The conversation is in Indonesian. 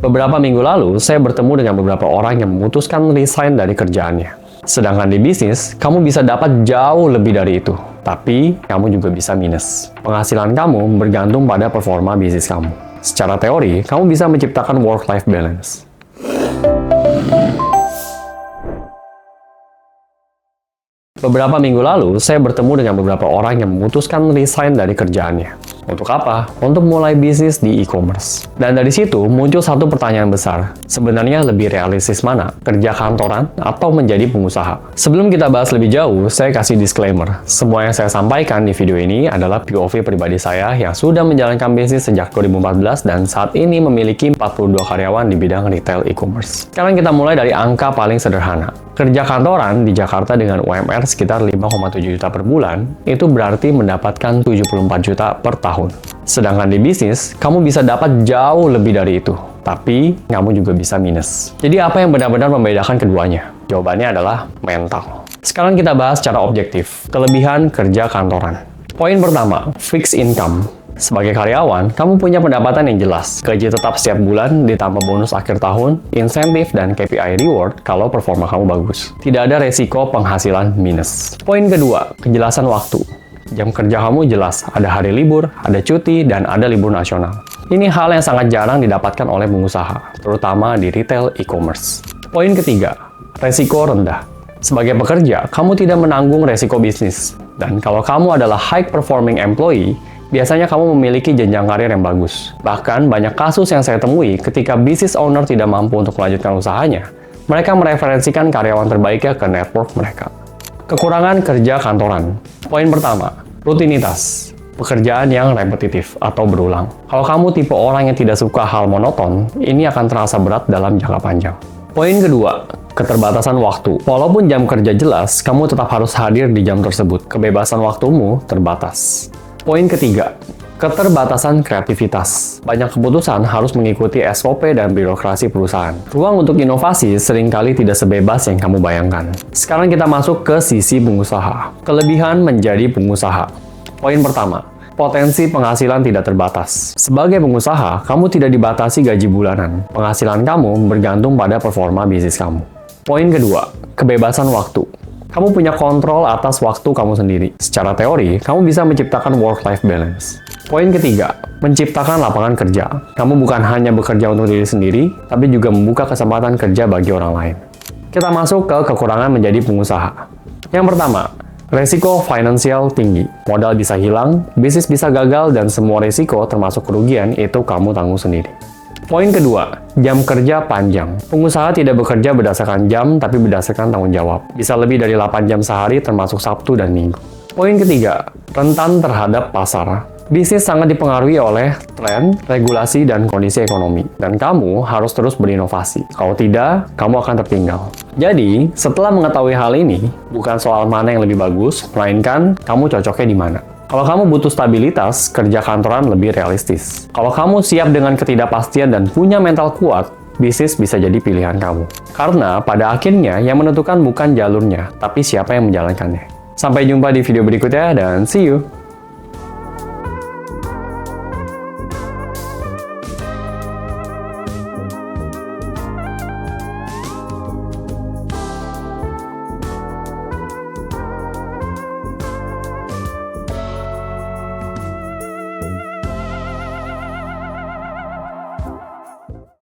Beberapa minggu lalu, saya bertemu dengan beberapa orang yang memutuskan resign dari kerjaannya. Sedangkan di bisnis, kamu bisa dapat jauh lebih dari itu. Tapi, kamu juga bisa minus. Penghasilan kamu bergantung pada performa bisnis kamu. Secara teori, kamu bisa menciptakan work-life balance. Beberapa minggu lalu, saya bertemu dengan beberapa orang yang memutuskan resign dari kerjaannya. Untuk apa? Untuk mulai bisnis di e-commerce. Dan dari situ muncul satu pertanyaan besar. Sebenarnya lebih realistis mana? Kerja kantoran atau menjadi pengusaha? Sebelum kita bahas lebih jauh, saya kasih disclaimer. Semua yang saya sampaikan di video ini adalah POV pribadi saya yang sudah menjalankan bisnis sejak 2014 dan saat ini memiliki 42 karyawan di bidang retail e-commerce. Sekarang kita mulai dari angka paling sederhana. Kerja kantoran di Jakarta dengan UMR sekitar 5,7 juta per bulan, itu berarti mendapatkan 74 juta per tahun. Sedangkan di bisnis, kamu bisa dapat jauh lebih dari itu. Tapi, kamu juga bisa minus. Jadi apa yang benar-benar membedakan keduanya? Jawabannya adalah mental. Sekarang kita bahas secara objektif. Kelebihan kerja kantoran. Poin pertama, fixed income. Sebagai karyawan, kamu punya pendapatan yang jelas. Gaji tetap setiap bulan, ditambah bonus akhir tahun, insentif, dan KPI reward kalau performa kamu bagus. Tidak ada resiko penghasilan minus. Poin kedua, kejelasan waktu. Jam kerja kamu jelas, ada hari libur, ada cuti, dan ada libur nasional. Ini hal yang sangat jarang didapatkan oleh pengusaha, terutama di retail e-commerce. Poin ketiga, resiko rendah. Sebagai pekerja, kamu tidak menanggung resiko bisnis. Dan kalau kamu adalah high performing employee, biasanya kamu memiliki jenjang karir yang bagus. Bahkan, banyak kasus yang saya temui ketika business owner tidak mampu untuk melanjutkan usahanya, mereka mereferensikan karyawan terbaiknya ke network mereka. Kekurangan kerja kantoran. Poin pertama, rutinitas. Pekerjaan yang repetitif atau berulang. Kalau kamu tipe orang yang tidak suka hal monoton, ini akan terasa berat dalam jangka panjang. Poin kedua, keterbatasan waktu. Walaupun jam kerja jelas, kamu tetap harus hadir di jam tersebut. Kebebasan waktumu terbatas. Poin ketiga, keterbatasan kreativitas. Banyak keputusan harus mengikuti SOP dan birokrasi perusahaan. Ruang untuk inovasi seringkali tidak sebebas yang kamu bayangkan. Sekarang kita masuk ke sisi pengusaha. Kelebihan menjadi pengusaha. Poin pertama, potensi penghasilan tidak terbatas. Sebagai pengusaha, kamu tidak dibatasi gaji bulanan. Penghasilan kamu bergantung pada performa bisnis kamu. Poin kedua, kebebasan waktu. Kamu punya kontrol atas waktu kamu sendiri. Secara teori, kamu bisa menciptakan work-life balance. Poin ketiga, menciptakan lapangan kerja. Kamu bukan hanya bekerja untuk diri sendiri, tapi juga membuka kesempatan kerja bagi orang lain. Kita masuk ke kekurangan menjadi pengusaha. Yang pertama, resiko finansial tinggi. Modal bisa hilang, bisnis bisa gagal, dan semua resiko termasuk kerugian itu kamu tanggung sendiri. Poin kedua, jam kerja panjang. Pengusaha tidak bekerja berdasarkan jam, tapi berdasarkan tanggung jawab. Bisa lebih dari 8 jam sehari termasuk Sabtu dan Minggu. Poin ketiga, rentan terhadap pasar. Bisnis sangat dipengaruhi oleh tren, regulasi, dan kondisi ekonomi. Dan kamu harus terus berinovasi. Kalau tidak, kamu akan tertinggal. Jadi, setelah mengetahui hal ini, bukan soal mana yang lebih bagus, melainkan kamu cocoknya di mana. Kalau kamu butuh stabilitas, kerja kantoran lebih realistis. Kalau kamu siap dengan ketidakpastian dan punya mental kuat, bisnis bisa jadi pilihan kamu. Karena pada akhirnya yang menentukan bukan jalurnya, tapi siapa yang menjalankannya. Sampai jumpa di video berikutnya dan see you!